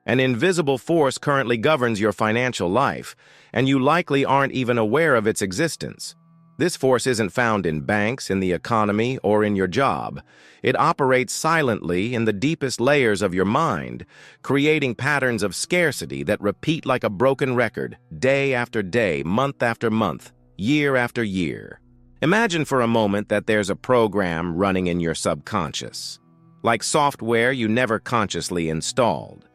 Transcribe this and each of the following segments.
An invisible force currently governs your financial life, and you likely aren't even aware of its existence. This force isn't found in banks, in the economy, or in your job. It operates silently in the deepest layers of your mind, creating patterns of scarcity that repeat like a broken record, day after day, month after month, year after year. Imagine for a moment that there's a program running in your subconscious, like software you never consciously installed.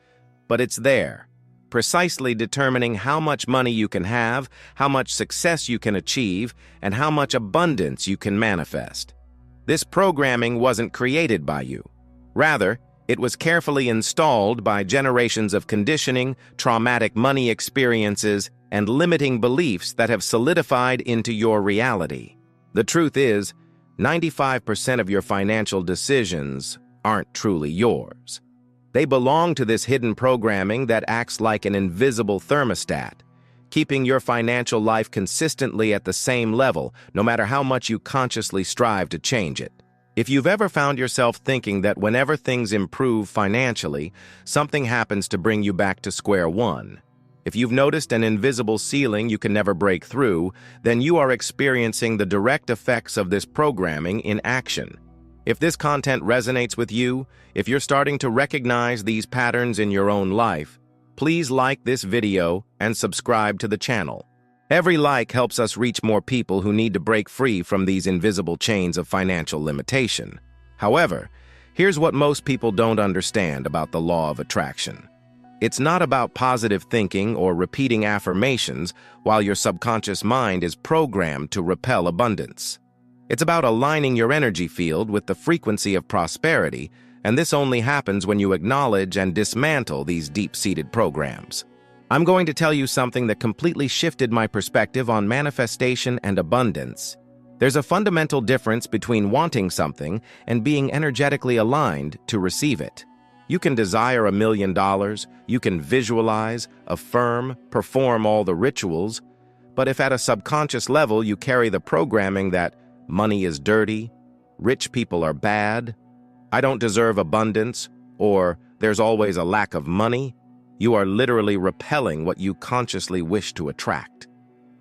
But it's there, precisely determining how much money you can have, how much success you can achieve, and how much abundance you can manifest. This programming wasn't created by you. Rather, it was carefully installed by generations of conditioning, traumatic money experiences, and limiting beliefs that have solidified into your reality. The truth is, 95% of your financial decisions aren't truly yours. They belong to this hidden programming that acts like an invisible thermostat, keeping your financial life consistently at the same level, no matter how much you consciously strive to change it. If you've ever found yourself thinking that whenever things improve financially, something happens to bring you back to square one, if you've noticed an invisible ceiling you can never break through, then you are experiencing the direct effects of this programming in action. If this content resonates with you, if you're starting to recognize these patterns in your own life, please like this video and subscribe to the channel. Every like helps us reach more people who need to break free from these invisible chains of financial limitation. However, here's what most people don't understand about the law of attraction. It's not about positive thinking or repeating affirmations while your subconscious mind is programmed to repel abundance. It's about aligning your energy field with the frequency of prosperity, and this only happens when you acknowledge and dismantle these deep-seated programs. I'm going to tell you something that completely shifted my perspective on manifestation and abundance. There's a fundamental difference between wanting something and being energetically aligned to receive it. You can desire $1 million, you can visualize, affirm, perform all the rituals, but if at a subconscious level you carry the programming that money is dirty, rich people are bad, I don't deserve abundance, or there's always a lack of money, you are literally repelling what you consciously wish to attract.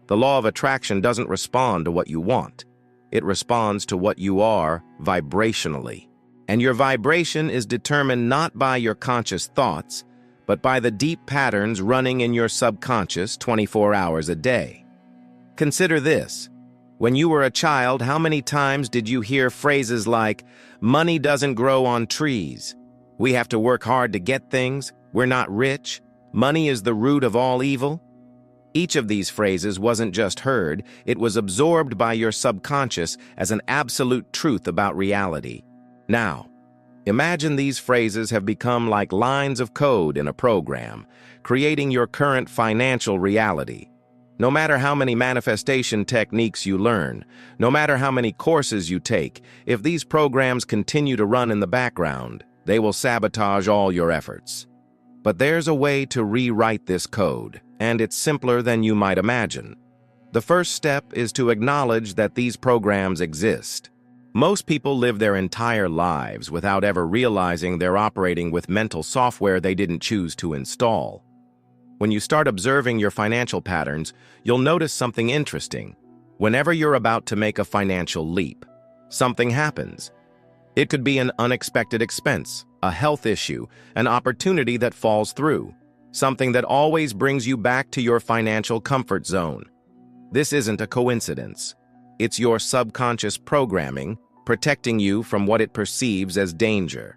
The law of attraction doesn't respond to what you want. It responds to what you are vibrationally. And your vibration is determined not by your conscious thoughts, but by the deep patterns running in your subconscious 24 hours a day. Consider this. When you were a child, how many times did you hear phrases like, "Money doesn't grow on trees," "We have to work hard to get things," "We're not rich," "Money is the root of all evil"? Each of these phrases wasn't just heard, it was absorbed by your subconscious as an absolute truth about reality. Now, imagine these phrases have become like lines of code in a program, creating your current financial reality. No matter how many manifestation techniques you learn, no matter how many courses you take, if these programs continue to run in the background, they will sabotage all your efforts. But there's a way to rewrite this code, and it's simpler than you might imagine. The first step is to acknowledge that these programs exist. Most people live their entire lives without ever realizing they're operating with mental software they didn't choose to install. When you start observing your financial patterns, you'll notice something interesting. Whenever you're about to make a financial leap, something happens. It could be an unexpected expense, a health issue, an opportunity that falls through, something that always brings you back to your financial comfort zone. This isn't a coincidence. It's your subconscious programming protecting you from what it perceives as danger.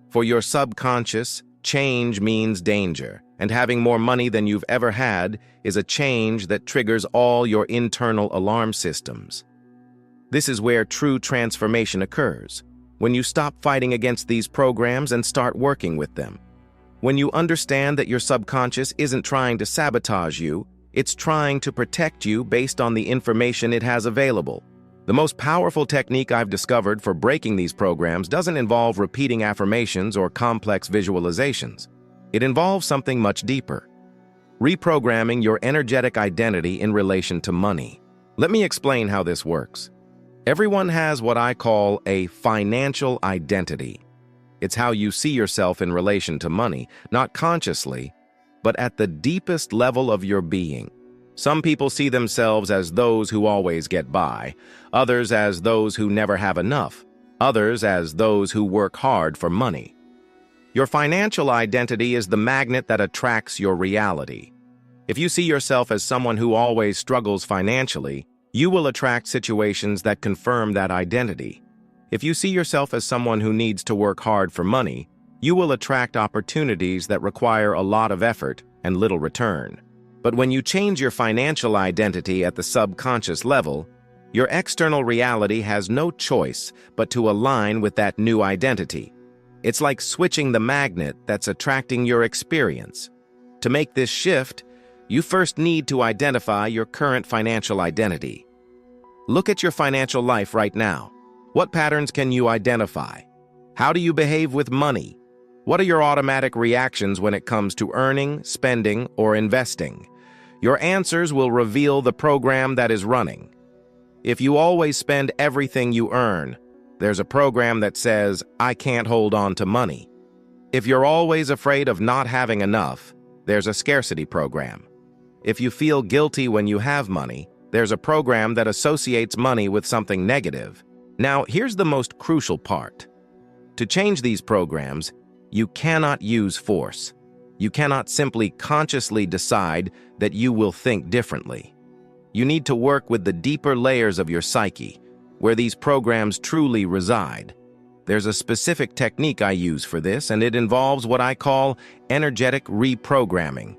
For your subconscious, change means danger, and having more money than you've ever had is a change that triggers all your internal alarm systems. This is where true transformation occurs, when you stop fighting against these programs and start working with them. When you understand that your subconscious isn't trying to sabotage you, it's trying to protect you based on the information it has available. The most powerful technique I've discovered for breaking these programs doesn't involve repeating affirmations or complex visualizations. It involves something much deeper: reprogramming your energetic identity in relation to money. Let me explain how this works. Everyone has what I call a financial identity. It's how you see yourself in relation to money, not consciously, but at the deepest level of your being. Some people see themselves as those who always get by, others as those who never have enough, others as those who work hard for money. Your financial identity is the magnet that attracts your reality. If you see yourself as someone who always struggles financially, you will attract situations that confirm that identity. If you see yourself as someone who needs to work hard for money, you will attract opportunities that require a lot of effort and little return. But when you change your financial identity at the subconscious level, your external reality has no choice but to align with that new identity. It's like switching the magnet that's attracting your experience. To make this shift, you first need to identify your current financial identity. Look at your financial life right now. What patterns can you identify? How do you behave with money? What are your automatic reactions when it comes to earning, spending, or investing? Your answers will reveal the program that is running. If you always spend everything you earn, there's a program that says, "I can't hold on to money." If you're always afraid of not having enough, there's a scarcity program. If you feel guilty when you have money, there's a program that associates money with something negative. Now, here's the most crucial part. To change these programs, you cannot use force. You cannot simply consciously decide that you will think differently. You need to work with the deeper layers of your psyche, where these programs truly reside. There's a specific technique I use for this, and it involves what I call energetic reprogramming.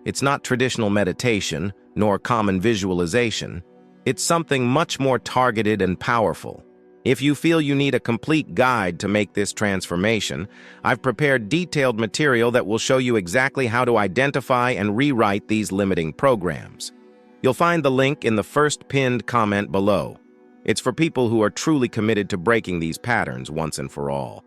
It's not traditional meditation, nor common visualization. It's something much more targeted and powerful. If you feel you need a complete guide to make this transformation, I've prepared detailed material that will show you exactly how to identify and rewrite these limiting programs. You'll find the link in the first pinned comment below. It's for people who are truly committed to breaking these patterns once and for all.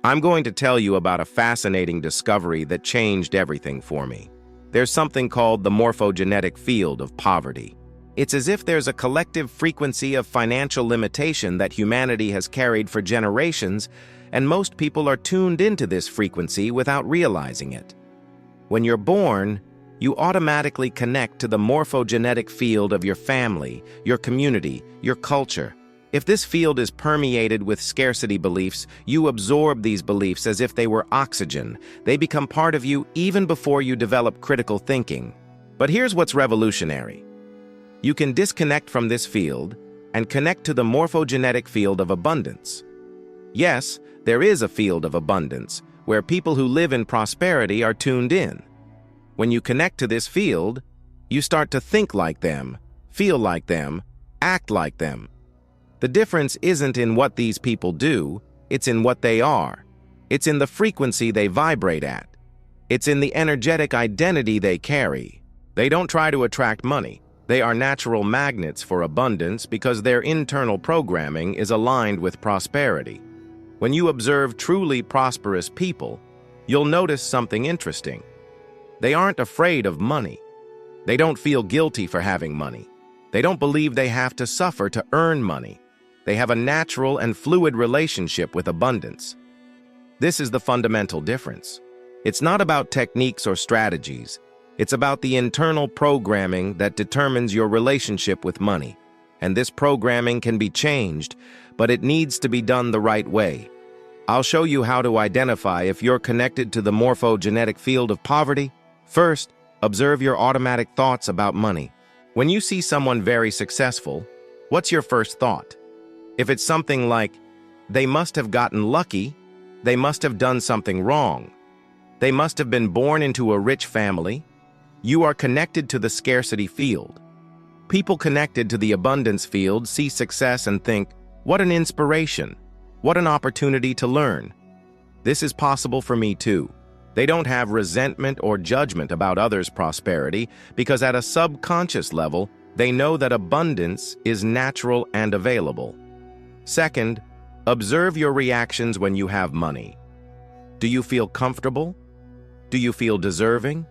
I'm going to tell you about a fascinating discovery that changed everything for me. There's something called the morphogenetic field of poverty. It's as if there's a collective frequency of financial limitation that humanity has carried for generations, and most people are tuned into this frequency without realizing it. When you're born, you automatically connect to the morphogenetic field of your family, your community, your culture. If this field is permeated with scarcity beliefs, you absorb these beliefs as if they were oxygen. They become part of you even before you develop critical thinking. But here's what's revolutionary. You can disconnect from this field and connect to the morphogenetic field of abundance. Yes, there is a field of abundance where people who live in prosperity are tuned in. When you connect to this field, you start to think like them, feel like them, act like them. The difference isn't in what these people do, it's in what they are. It's in the frequency they vibrate at. It's in the energetic identity they carry. They don't try to attract money. They are natural magnets for abundance because their internal programming is aligned with prosperity. When you observe truly prosperous people, you'll notice something interesting. They aren't afraid of money. They don't feel guilty for having money. They don't believe they have to suffer to earn money. They have a natural and fluid relationship with abundance. This is the fundamental difference. It's not about techniques or strategies. It's about the internal programming that determines your relationship with money. And this programming can be changed, but it needs to be done the right way. I'll show you how to identify if you're connected to the morphogenetic field of poverty. First, observe your automatic thoughts about money. When you see someone very successful, what's your first thought? If it's something like, they must have gotten lucky, they must have done something wrong, they must have been born into a rich family, you are connected to the scarcity field. People connected to the abundance field see success and think, what an inspiration, what an opportunity to learn. This is possible for me too. They don't have resentment or judgment about others' prosperity because at a subconscious level, they know that abundance is natural and available. Second, observe your reactions when you have money. Do you feel comfortable? Do you feel deserving?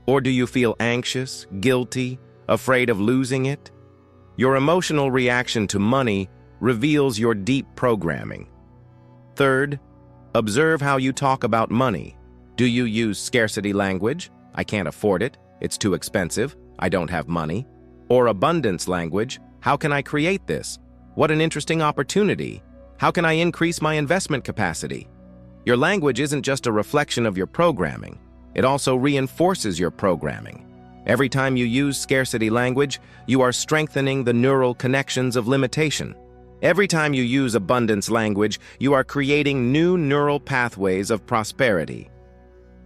Or do you feel anxious, guilty, afraid of losing it? Your emotional reaction to money reveals your deep programming. Third, Observe how you talk about money. Do you use scarcity language? I can't afford it. It's too expensive. I don't have money. Or abundance language? How can I create this? What an interesting opportunity. How can I increase my investment capacity? Your language isn't just a reflection of your programming. It also reinforces your programming. Every time you use scarcity language, you are strengthening the neural connections of limitation. Every time you use abundance language, you are creating new neural pathways of prosperity.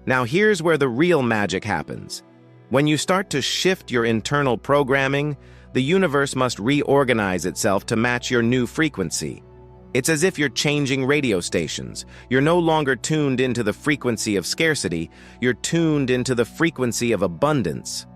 Now here's where the real magic happens. When you start to shift your internal programming, the universe must reorganize itself to match your new frequency. It's as if you're changing radio stations. You're no longer tuned into the frequency of scarcity, you're tuned into the frequency of abundance.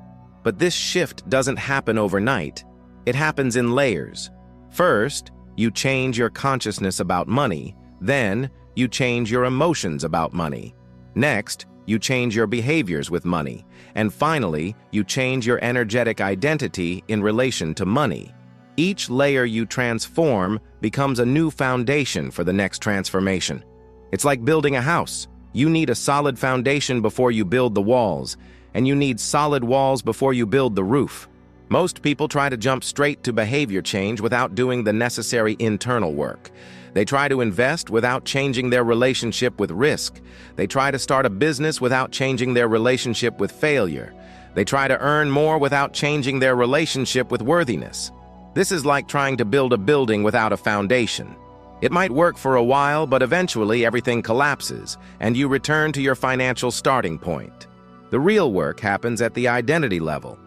But this shift doesn't happen overnight. It happens in layers. First, you change your consciousness about money. Then, you change your emotions about money. Next, you change your behaviors with money. And finally, you change your energetic identity in relation to money. Each layer you transform becomes a new foundation for the next transformation. It's like building a house. You need a solid foundation before you build the walls, and you need solid walls before you build the roof. Most people try to jump straight to behavior change without doing the necessary internal work. They try to invest without changing their relationship with risk. They try to start a business without changing their relationship with failure. They try to earn more without changing their relationship with worthiness. This is like trying to build a building without a foundation. It might work for a while, but eventually everything collapses, and you return to your financial starting point. The real work happens at the identity level.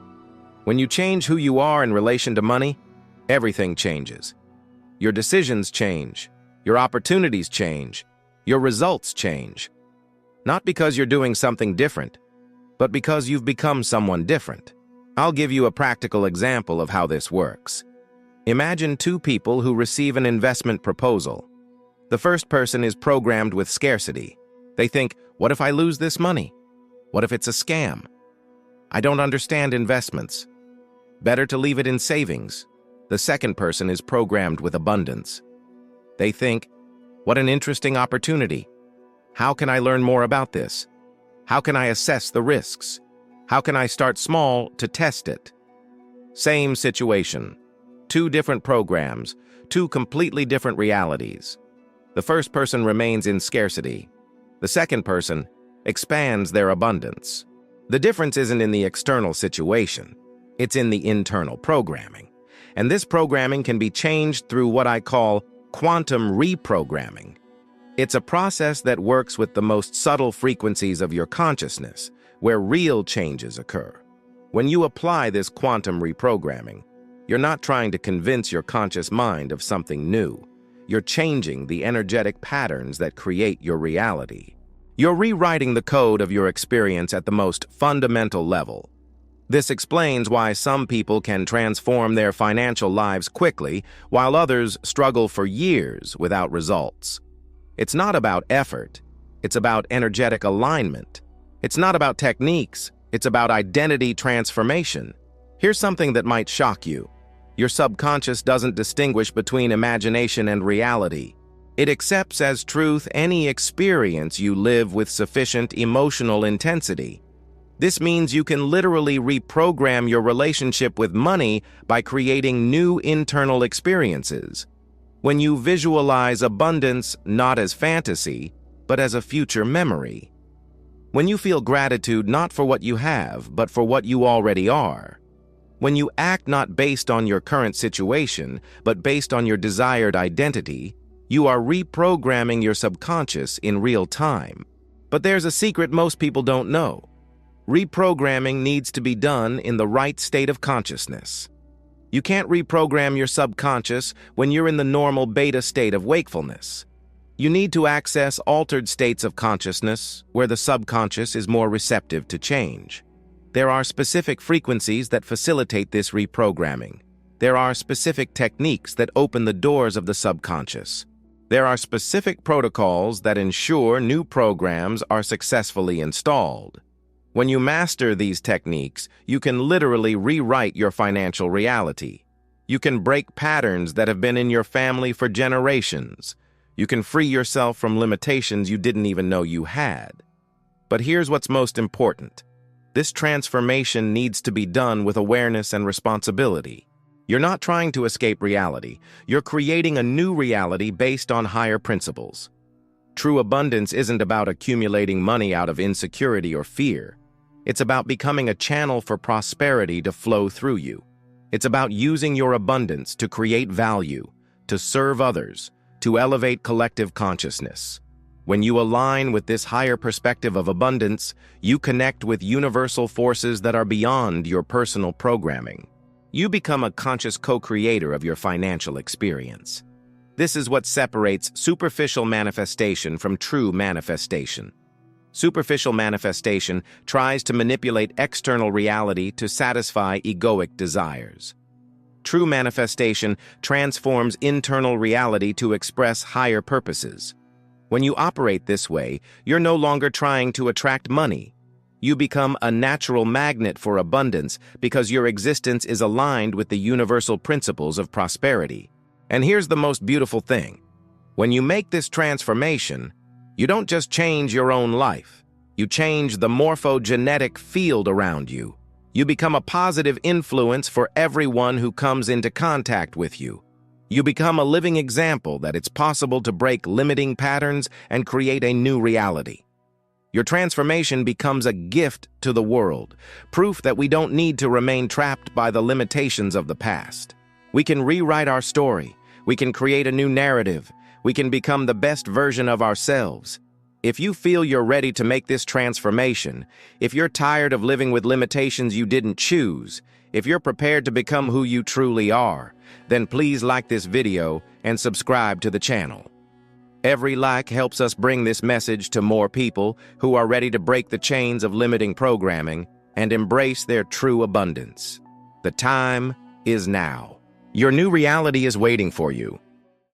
When you change who you are in relation to money, everything changes. Your decisions change. Your opportunities change. Your results change. Not because you're doing something different, but because you've become someone different. I'll give you a practical example of how this works. Imagine two people who receive an investment proposal. The first person is programmed with scarcity. They think, what if I lose this money? What if it's a scam? I don't understand investments. Better to leave it in savings. The second person is programmed with abundance. They think, what an interesting opportunity. How can I learn more about this? How can I assess the risks? How can I start small to test it? Same situation. Two different programs, two completely different realities. The first person remains in scarcity. The second person expands their abundance. The difference isn't in the external situation. It's in the internal programming. And this programming can be changed through what I call quantum reprogramming. It's a process that works with the most subtle frequencies of your consciousness, where real changes occur. When you apply this quantum reprogramming, you're not trying to convince your conscious mind of something new. You're changing the energetic patterns that create your reality. You're rewriting the code of your experience at the most fundamental level. This explains why some people can transform their financial lives quickly, while others struggle for years without results. It's not about effort. It's about energetic alignment. It's not about techniques. It's about identity transformation. Here's something that might shock you. Your subconscious doesn't distinguish between imagination and reality. It accepts as truth any experience you live with sufficient emotional intensity. This means you can literally reprogram your relationship with money by creating new internal experiences. When you visualize abundance not as fantasy, but as a future memory. When you feel gratitude not for what you have, but for what you already are. When you act not based on your current situation, but based on your desired identity, you are reprogramming your subconscious in real time. But there's a secret most people don't know. Reprogramming needs to be done in the right state of consciousness. You can't reprogram your subconscious when you're in the normal beta state of wakefulness. You need to access altered states of consciousness where the subconscious is more receptive to change. There are specific frequencies that facilitate this reprogramming. There are specific techniques that open the doors of the subconscious. There are specific protocols that ensure new programs are successfully installed. When you master these techniques, you can literally rewrite your financial reality. You can break patterns that have been in your family for generations. You can free yourself from limitations you didn't even know you had. But here's what's most important. This transformation needs to be done with awareness and responsibility. You're not trying to escape reality. You're creating a new reality based on higher principles. True abundance isn't about accumulating money out of insecurity or fear. It's about becoming a channel for prosperity to flow through you. It's about using your abundance to create value, to serve others, to elevate collective consciousness. When you align with this higher perspective of abundance, you connect with universal forces that are beyond your personal programming. You become a conscious co-creator of your financial experience. This is what separates superficial manifestation from true manifestation. Superficial manifestation tries to manipulate external reality to satisfy egoic desires. True manifestation transforms internal reality to express higher purposes. When you operate this way, you're no longer trying to attract money. You become a natural magnet for abundance because your existence is aligned with the universal principles of prosperity. And here's the most beautiful thing. When you make this transformation, you don't just change your own life. You change the morphogenetic field around you. You become a positive influence for everyone who comes into contact with you. You become a living example that it's possible to break limiting patterns and create a new reality. Your transformation becomes a gift to the world, proof that we don't need to remain trapped by the limitations of the past. We can rewrite our story. We can create a new narrative. We can become the best version of ourselves. If you feel you're ready to make this transformation, if you're tired of living with limitations you didn't choose, if you're prepared to become who you truly are, then please like this video and subscribe to the channel. Every like helps us bring this message to more people who are ready to break the chains of limiting programming and embrace their true abundance. The time is now. Your new reality is waiting for you.